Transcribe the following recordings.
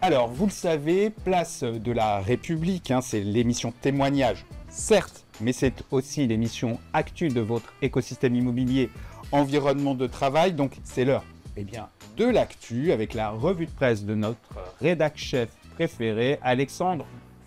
Alors, vous le savez, Place de la République, c'est l'émission témoignage, certes, mais c'est aussi l'émission actu de votre écosystème immobilier, environnement de travail. Donc, c'est l'heure de l'actu avec la revue de presse de notre rédac chef préféré, Alexandre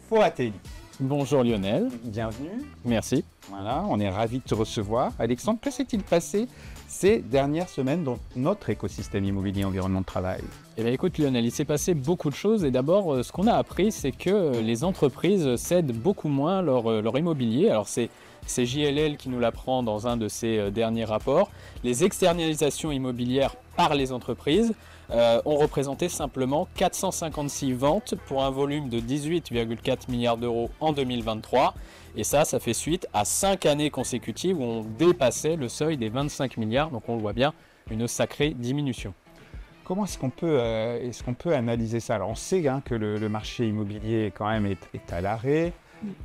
Foatelli. Bonjour Lionel. Bienvenue. Merci. Voilà, on est ravis de te recevoir. Alexandre, que s'est-il passé ces dernières semaines dans notre écosystème immobilier environnement de travail? Eh bien écoute Lionel, il s'est passé beaucoup de choses et d'abord ce qu'on a appris c'est que les entreprises cèdent beaucoup moins leur immobilier. Alors c'est JLL qui nous l'apprend dans un de ses derniers rapports. Les externalisations immobilières par les entreprises ont représenté simplement 456 ventes pour un volume de 18,4 milliards d'euros en 2023. Et ça fait suite à 5 années consécutives où on dépassait le seuil des 25 milliards. Donc on le voit bien, une sacrée diminution. Comment est-ce qu'on peut analyser ça? Alors on sait que le marché immobilier quand même est à l'arrêt.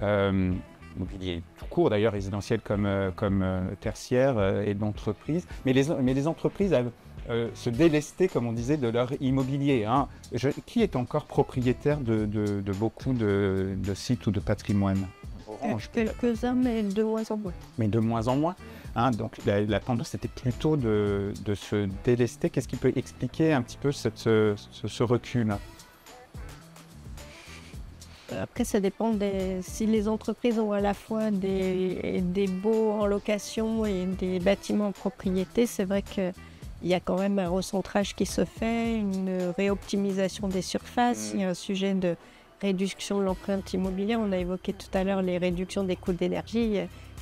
Immobilier tout court d'ailleurs, résidentiel comme tertiaire et d'entreprise. Mais les entreprises se délester, comme on disait, de leur immobilier. Qui est encore propriétaire de beaucoup de sites ou de patrimoine? Quelques-uns, mais de moins en moins. Mais de moins en moins. Donc la tendance c'était plutôt de se délester. Qu'est-ce qui peut expliquer un petit peu ce recul? Après, ça dépend si les entreprises ont à la fois des baux en location et des bâtiments en propriété. C'est vrai qu'il y a quand même un recentrage qui se fait, une réoptimisation des surfaces. Il y a un sujet de réduction de l'empreinte immobilière. On a évoqué tout à l'heure les réductions des coûts d'énergie.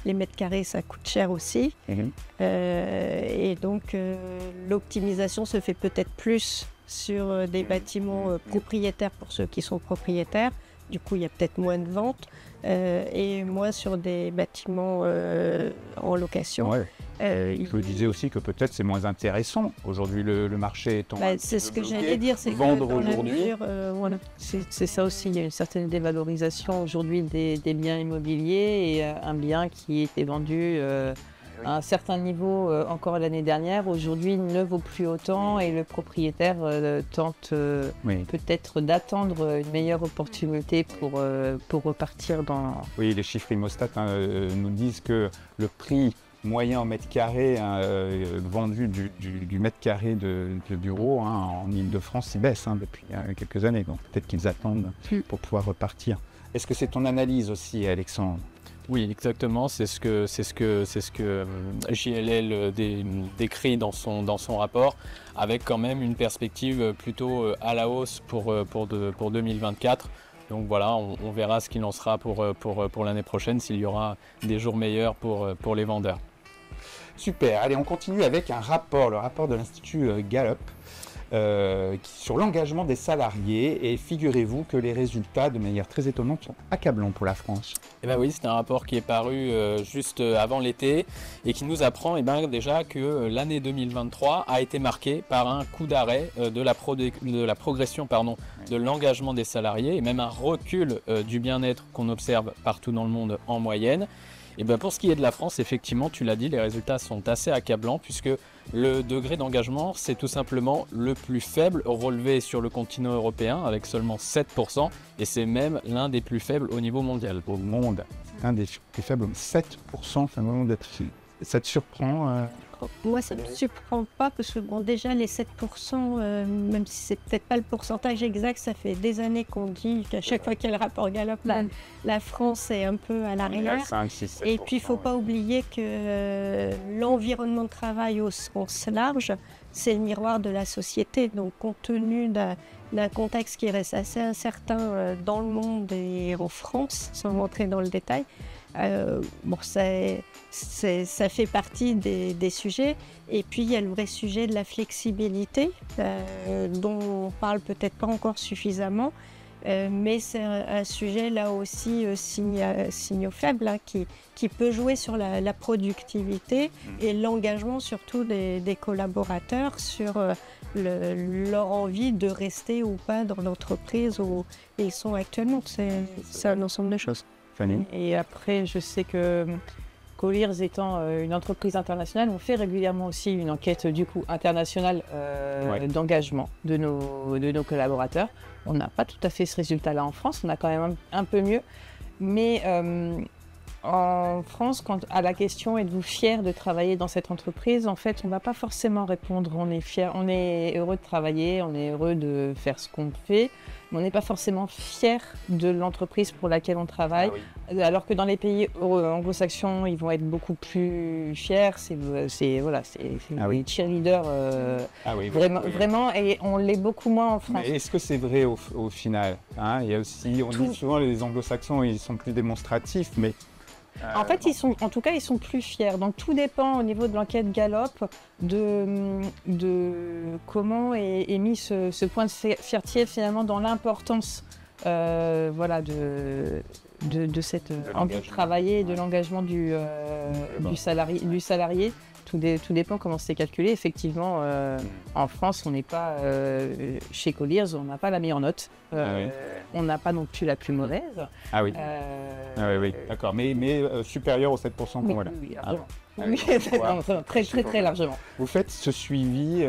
Les mètres carrés, ça coûte cher aussi. Et donc, l'optimisation se fait peut-être plus sur des bâtiments propriétaires pour ceux qui sont propriétaires. Du coup, il y a peut-être moins de ventes et moins sur des bâtiments en location. Ouais. Je me disais aussi que peut-être c'est moins intéressant aujourd'hui le marché étant. C'est ce que j'allais dire, c'est vendre aujourd'hui. Voilà. C'est ça aussi, il y a une certaine dévalorisation aujourd'hui des biens immobiliers et un bien qui était vendu à un certain niveau encore l'année dernière, aujourd'hui ne vaut plus autant et le propriétaire tente peut-être d'attendre une meilleure opportunité pour repartir dans... Oui, les chiffres Imostat nous disent que le prix moyen en mètre carré vendu du mètre carré de bureau en Ile-de-France, il baisse depuis quelques années. Donc peut-être qu'ils attendent pour pouvoir repartir. Est-ce que c'est ton analyse aussi, Alexandre? Oui, exactement. C'est ce que JLL décrit dans son rapport, avec quand même une perspective plutôt à la hausse pour 2024. Donc voilà, on verra ce qu'il en sera pour l'année prochaine, s'il y aura des jours meilleurs pour les vendeurs. Super, allez, on continue avec un rapport, le rapport de l'Institut Gallup, sur l'engagement des salariés. Et figurez-vous que les résultats, de manière très étonnante, sont accablants pour la France. Eh bien oui, c'est un rapport qui est paru juste avant l'été et qui nous apprend déjà que l'année 2023 a été marquée par un coup d'arrêt de la progression de l'engagement des salariés et même un recul du bien-être qu'on observe partout dans le monde en moyenne. Et pour ce qui est de la France, effectivement, tu l'as dit, les résultats sont assez accablants puisque le degré d'engagement, c'est tout simplement le plus faible relevé sur le continent européen avec seulement 7% et c'est même l'un des plus faibles au niveau mondial. Au monde, un des plus faibles, 7%, ça te surprend Moi, ça ne me surprend pas parce que déjà les 7%, même si c'est peut-être pas le pourcentage exact, ça fait des années qu'on dit qu'à chaque fois qu'il y a le rapport Gallup, la France est un peu à l'arrière. Et puis, il ne faut pas oublier que l'environnement de travail au sens large, c'est le miroir de la société. Donc, compte tenu d'un contexte qui reste assez incertain dans le monde et en France, sans rentrer dans le détail, ça fait partie des sujets. Et puis il y a le vrai sujet de la flexibilité dont on parle peut-être pas encore suffisamment, mais c'est un sujet là aussi signaux faibles qui peut jouer sur la productivité et l'engagement surtout des collaborateurs sur leur envie de rester ou pas dans l'entreprise où ils sont actuellement. C'est un ensemble de choses. Fanny? Et après, je sais que Colliers étant une entreprise internationale, on fait régulièrement aussi une enquête du coup internationale d'engagement de nos collaborateurs. On n'a pas tout à fait ce résultat-là en France, on a quand même un peu mieux. Mais en France, à la question êtes-vous fier de travailler dans cette entreprise, en fait, on ne va pas forcément répondre on est fier, on est heureux de travailler, on est heureux de faire ce qu'on fait, mais on n'est pas forcément fier de l'entreprise pour laquelle on travaille. Ah oui. Alors que dans les pays anglo-saxons, ils vont être beaucoup plus fiers. C'est des cheerleaders vraiment, et on l'est beaucoup moins en France. Mais est-ce que c'est vrai au final, hein? Il y a aussi, on dit souvent les anglo-saxons, ils sont plus démonstratifs, mais en fait, ils sont plus fiers. Donc tout dépend au niveau de l'enquête Gallup de comment est mis ce point de fierté finalement dans l'importance de cette envie de travailler et de l'engagement du salarié. Tout dépend comment c'est calculé. Effectivement, en France, on n'est pas chez Colliers, on n'a pas la meilleure note. On n'a pas non plus la plus mauvaise. Ah oui. Oui, d'accord. Mais supérieur aux 7% qu'on voit là. Oui, très largement. Vous faites ce suivi,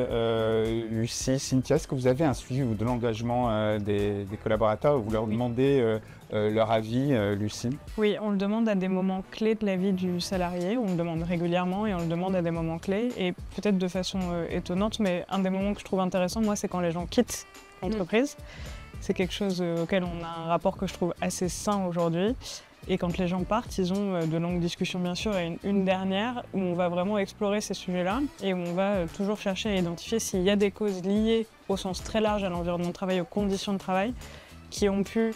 Lucie, Cynthia, est-ce que vous avez un suivi de l'engagement des collaborateurs? Vous leur demandez leur avis, Lucie? Oui, on le demande à des moments clés de la vie du salarié. On le demande régulièrement et on le demande à des moments clés. Et peut-être de façon étonnante, mais un des moments que je trouve intéressant, moi, c'est quand les gens quittent l'entreprise. C'est quelque chose auquel on a un rapport que je trouve assez sain aujourd'hui. Et quand les gens partent, ils ont de longues discussions bien sûr et une dernière où on va vraiment explorer ces sujets-là et où on va toujours chercher à identifier s'il y a des causes liées au sens très large à l'environnement de travail, aux conditions de travail, qui ont pu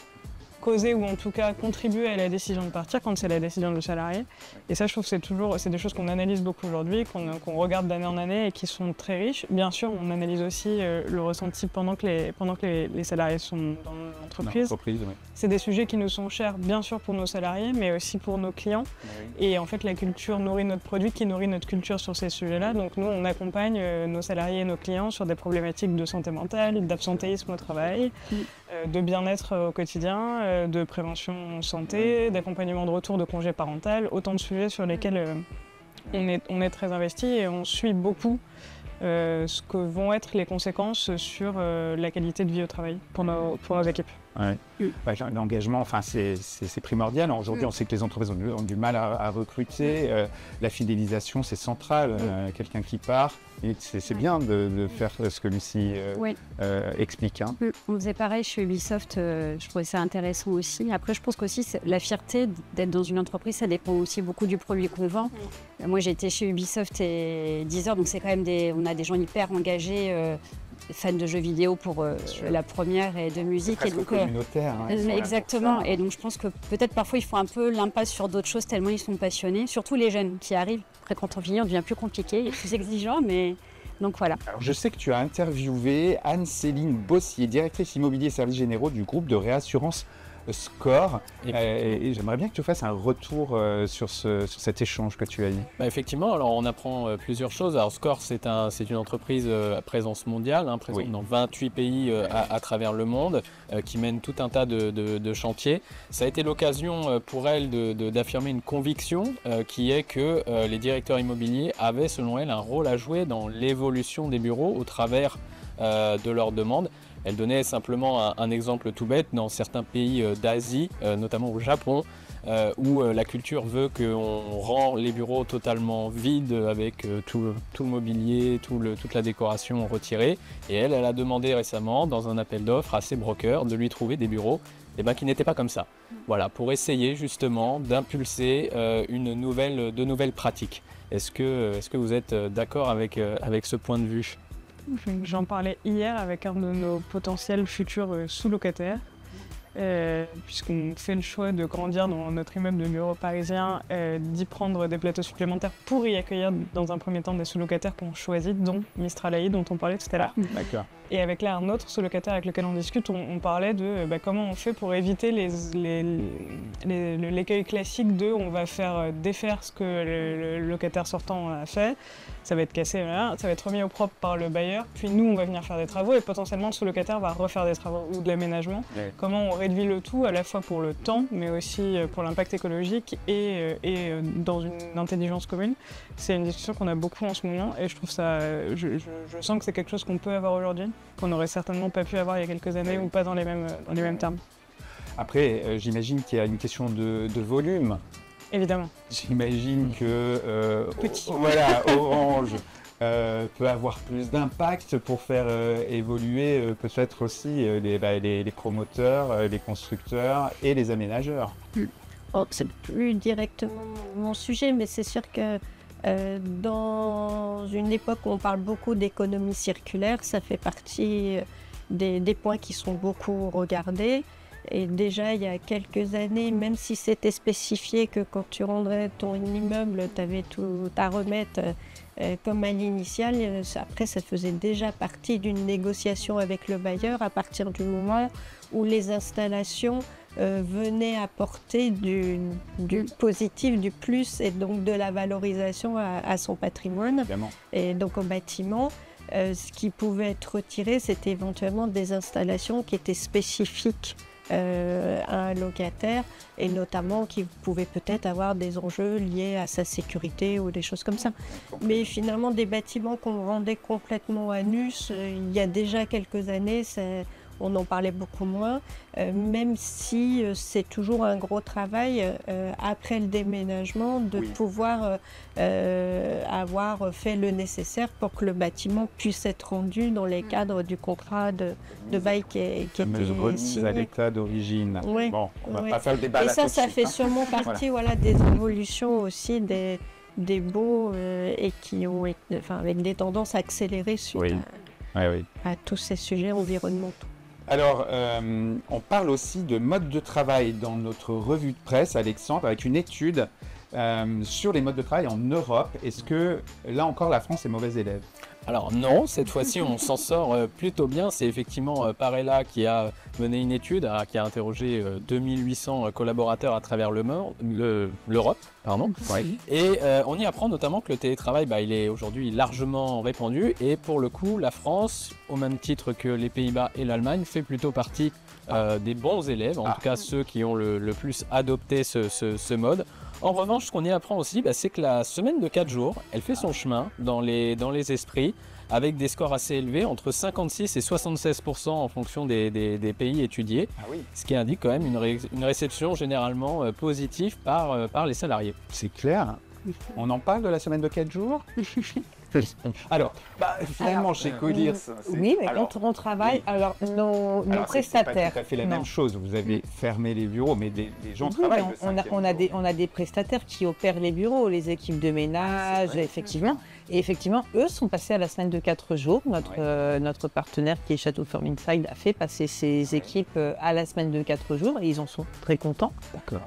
causer ou en tout cas contribuer à la décision de partir quand c'est la décision du salarié. Et ça, je trouve que c'est des choses qu'on analyse beaucoup aujourd'hui, qu'on regarde d'année en année et qui sont très riches. Bien sûr, on analyse aussi le ressenti pendant que les salariés sont dans l'entreprise. Oui. C'est des sujets qui nous sont chers, bien sûr pour nos salariés, mais aussi pour nos clients. Oui. Et en fait, la culture nourrit notre produit, qui nourrit notre culture sur ces sujets-là. Donc nous, on accompagne nos salariés et nos clients sur des problématiques de santé mentale, d'absentéisme au travail, de bien-être au quotidien, de prévention santé, d'accompagnement de retour de congé parental, autant de sujets sur lesquels on est très investi et on suit beaucoup ce que vont être les conséquences sur la qualité de vie au travail pour nos équipes. Ouais. L'engagement, enfin, c'est primordial. Aujourd'hui, on sait que les entreprises ont du mal à recruter. La fidélisation, c'est central. Quelqu'un qui part, c'est bien de faire ce que Lucie explique. Hein. On faisait pareil chez Ubisoft. Je trouvais ça intéressant aussi. Après, je pense qu'aussi la fierté d'être dans une entreprise, ça dépend aussi beaucoup du produit qu'on vend. Moi, j'ai été chez Ubisoft et Deezer, donc c'est quand même on a des gens hyper engagés. Fans de jeux vidéo pour la première et de musique. C'est presque communautaire. Exactement. Et donc je pense que peut-être parfois ils font un peu l'impasse sur d'autres choses tellement ils sont passionnés. Surtout les jeunes qui arrivent. Après quand on vieillit, on devient plus compliqué et plus exigeant, mais donc voilà. Alors, je sais que tu as interviewé Anne-Céline Bossier, directrice immobilier et services généraux du groupe de réassurance Score. Et j'aimerais bien que tu fasses un retour sur cet échange que tu as eu. Effectivement, alors on apprend plusieurs choses. Alors Score, c'est une entreprise à présence mondiale, présente dans 28 pays à travers le monde, qui mène tout un tas de chantiers. Ça a été l'occasion pour elle d'affirmer une conviction qui est que les directeurs immobiliers avaient, selon elle, un rôle à jouer dans l'évolution des bureaux au travers de leurs demandes. Elle donnait simplement un exemple tout bête. Dans certains pays d'Asie, notamment au Japon, où la culture veut qu'on rend les bureaux totalement vides avec tout le mobilier, toute la décoration retirée. Et elle a demandé récemment, dans un appel d'offres à ses brokers, de lui trouver des bureaux qui n'étaient pas comme ça. Voilà, pour essayer justement d'impulser de nouvelles pratiques. Est-ce que vous êtes d'accord avec ce point de vue ? J'en parlais hier avec un de nos potentiels futurs sous-locataires, puisqu'on fait le choix de grandir dans notre immeuble de bureau parisien, d'y prendre des plateaux supplémentaires pour y accueillir dans un premier temps des sous-locataires qu'on choisit, dont Mistral AI dont on parlait tout à l'heure. D'accord. Et avec là un autre sous-locataire avec lequel on discute, on parlait de comment on fait pour éviter l'écueil classique de on va faire défaire ce que le locataire sortant a fait, ça va être cassé, ça va être remis au propre par le bailleur, puis nous on va venir faire des travaux et potentiellement le sous-locataire va refaire des travaux ou de l'aménagement. Ouais. Comment on réduit le tout à la fois pour le temps, mais aussi pour l'impact écologique et dans une intelligence commune. C'est une discussion qu'on a beaucoup en ce moment et je trouve ça, je sens que c'est quelque chose qu'on peut avoir aujourd'hui, qu'on n'aurait certainement pas pu avoir il y a quelques années ou pas dans les mêmes termes. Après, j'imagine qu'il y a une question de volume. Évidemment. J'imagine que Petit. Voilà, Orange peut avoir plus d'impact pour faire évoluer peut-être aussi les promoteurs, les constructeurs et les aménageurs. Bon, c'est plus directement mon sujet, mais c'est sûr que dans une époque où on parle beaucoup d'économie circulaire, ça fait partie des points qui sont beaucoup regardés. Et déjà, il y a quelques années, même si c'était spécifié que quand tu rendrais ton immeuble, tu avais tout à remettre comme à l'initial, après, ça faisait déjà partie d'une négociation avec le bailleur à partir du moment où les installations venaient apporter du positif, du plus, et donc de la valorisation à son patrimoine, Évidemment. et donc au bâtiment. Ce qui pouvait être retiré, c'était éventuellement des installations qui étaient spécifiques à un locataire et notamment qui pouvaient peut-être avoir des enjeux liés à sa sécurité ou des choses comme ça. Mais finalement, des bâtiments qu'on rendait complètement à nu, il y a déjà quelques années, on en parlait beaucoup moins, même si c'est toujours un gros travail après le déménagement de pouvoir avoir fait le nécessaire pour que le bâtiment puisse être rendu dans les cadres du contrat de bail qui était remise à signé. l'état d'origine. Oui, Bon, on va oui. pas faire le débat Et là ça, tout de ça suite, fait hein. sûrement partie des évolutions aussi des baux et qui ont été, avec des tendances accélérées suite Oui. Oui. à tous ces sujets environnementaux. Alors, on parle aussi de mode de travail dans notre revue de presse, Alexandre, avec une étude sur les modes de travail en Europe. Est-ce que, là encore, la France est mauvaise élève? Alors non, cette fois-ci on s'en sort plutôt bien. C'est effectivement Parella qui a mené une étude, qui a interrogé 2800 collaborateurs à travers l'Europe. Oui. Et on y apprend notamment que le télétravail, il est aujourd'hui largement répandu. Et pour le coup, la France, au même titre que les Pays-Bas et l'Allemagne, fait plutôt partie des bons élèves, en tout cas ceux qui ont le plus adopté ce mode. En revanche, ce qu'on y apprend aussi, c'est que la semaine de 4 jours, elle fait son chemin dans les esprits, avec des scores assez élevés, entre 56 et 76% en fonction des pays étudiés, ce qui indique quand même une réception généralement positive par les salariés. C'est clair. On en parle de la semaine de 4 jours? Alors, finalement, chez Codir, oui, mais quand on travaille, nos prestataires. C'est pas tout à fait la même chose. Vous avez fermé les bureaux, mais les gens travaillent. On a des prestataires qui opèrent les bureaux, les équipes de ménage, effectivement. Et effectivement, eux sont passés à la semaine de 4 jours. Notre partenaire qui est Château Forme Inside a fait passer ses équipes à la semaine de 4 jours et ils en sont très contents. D'accord.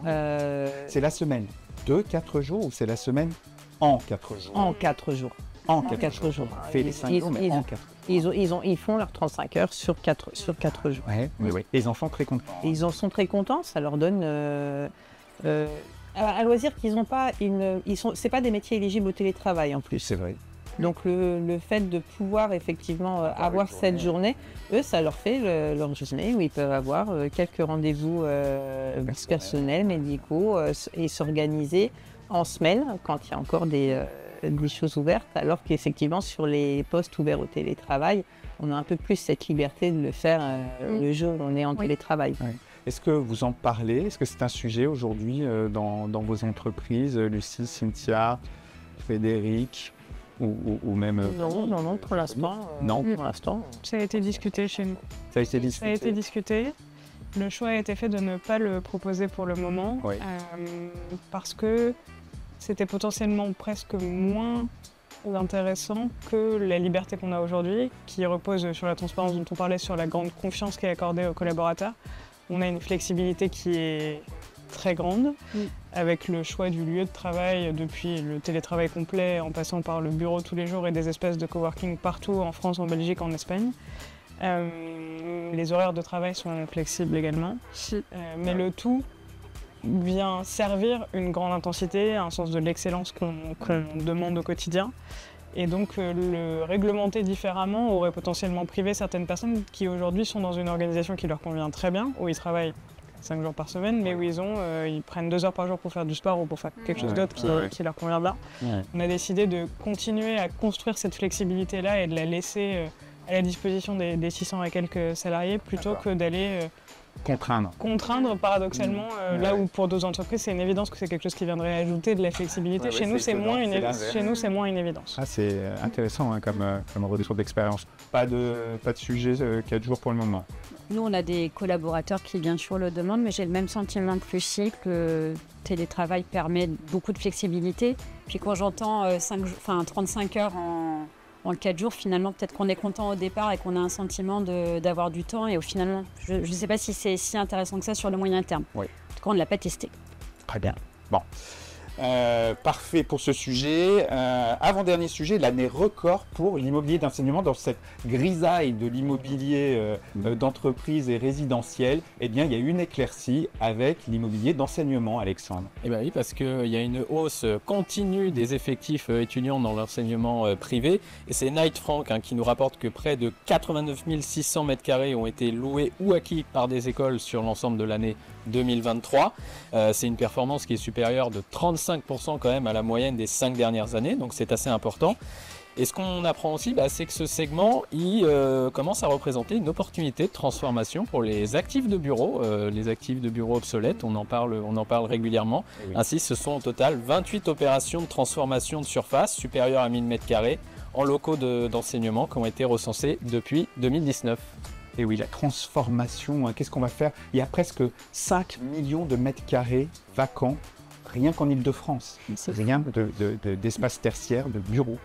C'est la semaine de 4 jours ou c'est la semaine en 4 jours? En 4 jours. En 4 jours. On fait les 5 jours, mais en 4 jours. Ils font leurs 35 heures sur 4 jours. Oui. Les enfants très contents. Et ils en sont très contents, ça leur donne à loisir qu'ils n'ont pas c'est pas des métiers éligibles au télétravail en plus. C'est vrai. Donc le fait de pouvoir effectivement avoir cette journée, eux ça leur fait leur journée où ils peuvent avoir quelques rendez-vous personnels, médicaux et s'organiser en semaine quand il y a encore des choses ouvertes, alors qu'effectivement sur les postes ouverts au télétravail, on a un peu plus cette liberté de le faire le jour où on est en télétravail. Oui. Est-ce que vous en parlez? Est-ce que c'est un sujet aujourd'hui dans vos entreprises, Lucie, Cynthia, Frédéric ou même... Non, pour l'instant. Non. Pour l'instant. Ça a été discuté chez nous. Ça a été discuté. Ça a été discuté. Le choix a été fait de ne pas le proposer pour le moment, parce que c'était potentiellement presque moins intéressant que la liberté qu'on a aujourd'hui, qui repose sur la transparence dont on parlait, sur la grande confiance qui est accordée aux collaborateurs. On a une flexibilité qui est très grande, avec le choix du lieu de travail, depuis le télétravail complet, en passant par le bureau tous les jours et des espaces de coworking partout en France, en Belgique, en Espagne. Les horaires de travail sont flexibles également, mais le tout vient servir une grande intensité, un sens de l'excellence qu'on demande au quotidien. Et donc le réglementer différemment aurait potentiellement privé certaines personnes qui aujourd'hui sont dans une organisation qui leur convient très bien, où ils travaillent 5 jours par semaine, mais où ils prennent 2 heures par jour pour faire du sport ou pour faire quelque chose d'autre qui leur convient bien. Ouais. On a décidé de continuer à construire cette flexibilité-là et de la laisser à la disposition des 600 et quelques salariés plutôt que d'aller contraindre paradoxalement, là où pour d'autres entreprises c'est une évidence que c'est quelque chose qui viendrait ajouter de la flexibilité. Chez nous c'est moins une évidence. Ah, c'est intéressant hein, comme retour d'expérience. Pas de sujet 4 jours pour le moment. Nous on a des collaborateurs qui bien sûr le demandent, mais j'ai le même sentiment que Lucie, que le télétravail permet beaucoup de flexibilité. Puis quand j'entends 35 heures en 4 jours, finalement, peut-être qu'on est content au départ et qu'on a un sentiment d'avoir du temps. Et au final, je ne sais pas si c'est si intéressant que ça sur le moyen terme. Oui. En tout cas, on ne l'a pas testé. Très bien. Bon. Parfait pour ce sujet. Avant-dernier sujet, l'année record pour l'immobilier d'enseignement dans cette grisaille de l'immobilier d'entreprise et résidentiel. Eh bien, il y a une éclaircie avec l'immobilier d'enseignement, Alexandre. Eh bien oui, parce qu'il y a une hausse continue des effectifs étudiants dans l'enseignement privé. Et c'est Knight Frank qui nous rapporte que près de 89 600 m² ont été loués ou acquis par des écoles sur l'ensemble de l'année 2023. C'est une performance qui est supérieure de 35% quand même à la moyenne des 5 dernières années, donc c'est assez important. Et ce qu'on apprend aussi, c'est que ce segment commence à représenter une opportunité de transformation pour les actifs de bureau, les actifs de bureau obsolètes, on en parle régulièrement. Oui. Ainsi, ce sont au total 28 opérations de transformation de surface supérieures à 1000 m² en locaux d'enseignement qui ont été recensés depuis 2019. Et oui, la transformation, qu'est-ce qu'on va faire? Il y a presque 5 millions de mètres carrés vacants, rien qu'en Île-de-France. Rien d'espace tertiaire, de bureaux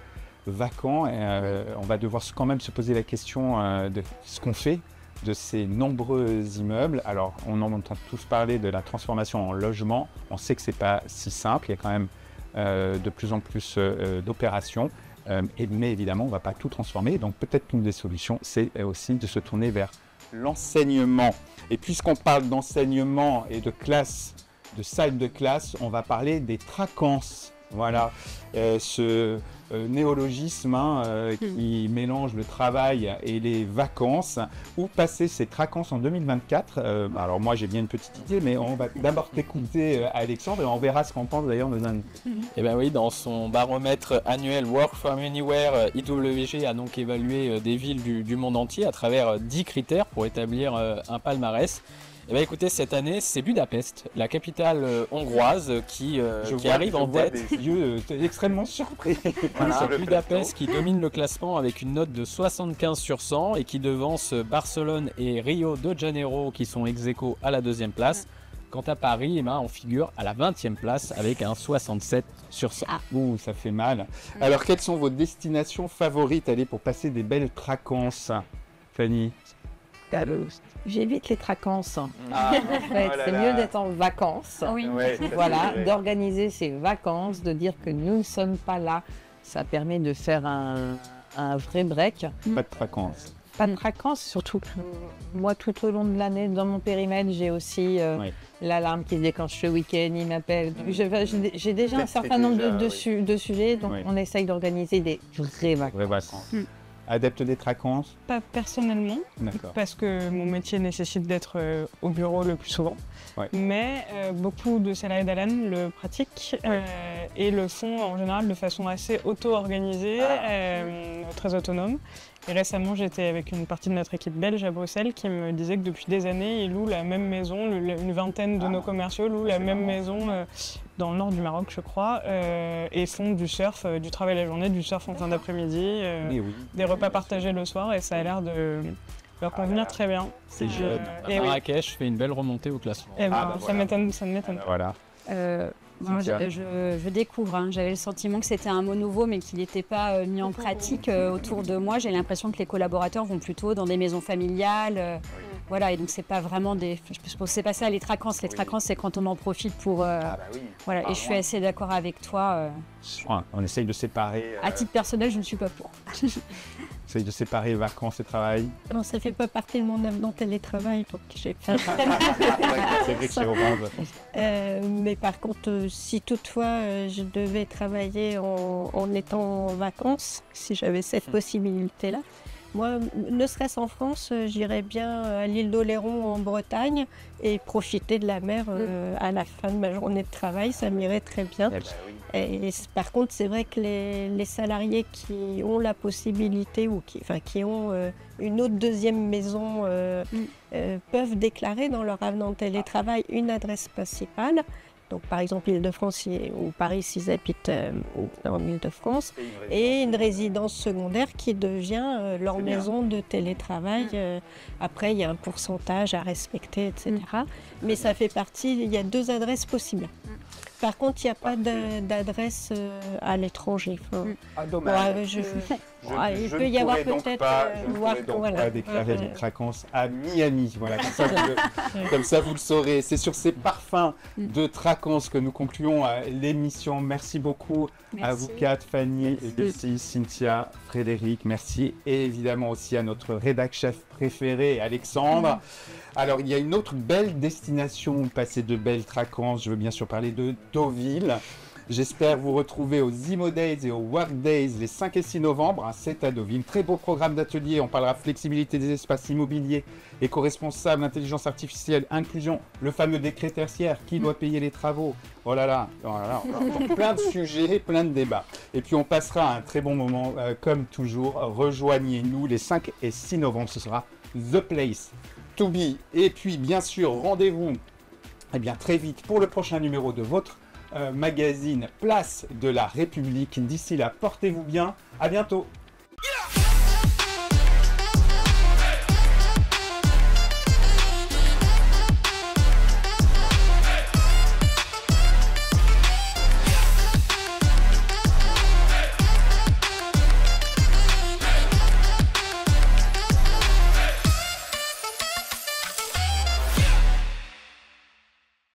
vacants. On va devoir quand même se poser la question de ce qu'on fait de ces nombreux immeubles. Alors, on en entend tous parler de la transformation en logement. On sait que ce n'est pas si simple. Il y a quand même de plus en plus d'opérations. Mais évidemment, on ne va pas tout transformer. Donc peut-être qu'une des solutions, c'est aussi de se tourner vers l'enseignement. Et puisqu'on parle d'enseignement et de classe, de salle de classe, on va parler des traquances. Voilà, ce néologisme qui mélange le travail et les vacances. Où passer ces traquances en 2024 alors moi j'ai bien une petite idée, mais on va d'abord écouter Alexandre et on verra ce qu'on pense d'ailleurs de un... Eh bien oui, dans son baromètre annuel Work from Anywhere, IWG a donc évalué des villes du monde entier à travers 10 critères pour établir un palmarès. Eh bien, écoutez, cette année, c'est Budapest, la capitale hongroise qui arrive en tête. Des yeux extrêmement surpris. Voilà, c'est Budapest qui domine le classement avec une note de 75 sur 100 et qui devance Barcelone et Rio de Janeiro qui sont ex-aequo à la 2e place. Quant à Paris, on figure à la 20e place avec un 67 sur 100. Ouh, ça fait mal. Alors, quelles sont vos destinations favorites pour passer des belles traquances, Fanny? J'évite les traquances. En fait, c'est mieux d'être en vacances. Oui. Ouais, voilà, d'organiser ses vacances, de dire que nous ne sommes pas là. Ça permet de faire un vrai break. Pas de traquances. Pas de traquances, surtout que moi, tout au long de l'année, dans mon périmètre, j'ai aussi l'alarme qui se déclenche le week-end, il m'appelle. J'ai déjà un certain nombre de sujets, donc on essaye d'organiser des vraies vacances. Adepte des traquances? Pas personnellement, parce que mon métier nécessite d'être au bureau le plus souvent. Ouais. Mais beaucoup de salariés d'Alan le pratiquent et le font en général de façon assez auto-organisée, très autonome. Et récemment, j'étais avec une partie de notre équipe belge à Bruxelles qui me disait que depuis des années, ils louent la même maison, une vingtaine de nos commerciaux louent la même maison dans le nord du Maroc, je crois, et font du surf, du travail la journée, du surf en fin d'après-midi, des repas partagés le soir, et ça a l'air de leur convenir très bien. C'est jeune. Marrakech fait une belle remontée au classement. Ça ne m'étonne pas. Voilà. Moi, je découvre. J'avais le sentiment que c'était un mot nouveau, mais qu'il n'était pas mis en pratique autour de moi. J'ai l'impression que les collaborateurs vont plutôt dans des maisons familiales. Voilà, et donc c'est pas vraiment des. Je pense c'est pas ça les traquances. Les traquances, c'est quand on en profite pour. Voilà, et je suis assez d'accord avec toi. On essaye de séparer. À titre personnel, je ne suis pas pour. On essaye de séparer vacances et travail. Non, ça fait pas partie de mon avenant télétravail, donc j'ai pas. C'est vrai que c'est orange. Mais par contre, si toutefois je devais travailler en étant en vacances, si j'avais cette possibilité-là, moi, ne serait-ce en France, j'irais bien à l'île d'Oléron en Bretagne et profiter de la mer à la fin de ma journée de travail, ça m'irait très bien. Et par contre, c'est vrai que les salariés qui ont la possibilité ou qui ont une autre deuxième maison peuvent déclarer dans leur avenant de télétravail une adresse principale. Donc, par exemple, Île-de-France ou Paris s'ils habitent en Île-de-France, et une résidence secondaire qui devient leur maison de télétravail. Après, il y a un pourcentage à respecter, etc. Mais ça fait partie, il y a 2 adresses possibles. Par contre, il n'y a pas d'adresse à l'étranger. Dommage. Il peut y avoir peut-être. Je ne pourrais donc pas déclarer mes traquances à Miami. Voilà, comme ça, vous le saurez. C'est sur ces parfums de traquances que nous concluons l'émission. Merci beaucoup à vous quatre, Fanny, Lucie, Cynthia, Frédéric. Merci. Et évidemment aussi à notre rédac chef préféré, Alexandre. Alors, il y a une autre belle destination où passer de belles traquances. Je veux bien sûr parler de Deauville. J'espère vous retrouver aux Imo Days et aux Work Days les 5 et 6 novembre. C'est à Deauville. Très beau programme d'atelier. On parlera flexibilité des espaces immobiliers, éco-responsable, intelligence artificielle, inclusion, le fameux décret tertiaire, qui doit payer les travaux. Oh là là, plein de sujets, plein de débats. Et puis on passera un très bon moment, comme toujours. Rejoignez-nous les 5 et 6 novembre. Ce sera The Place to Be. Et puis bien sûr, rendez-vous très vite pour le prochain numéro de votre magazine Place de la République. D'ici là, portez-vous bien. À bientôt.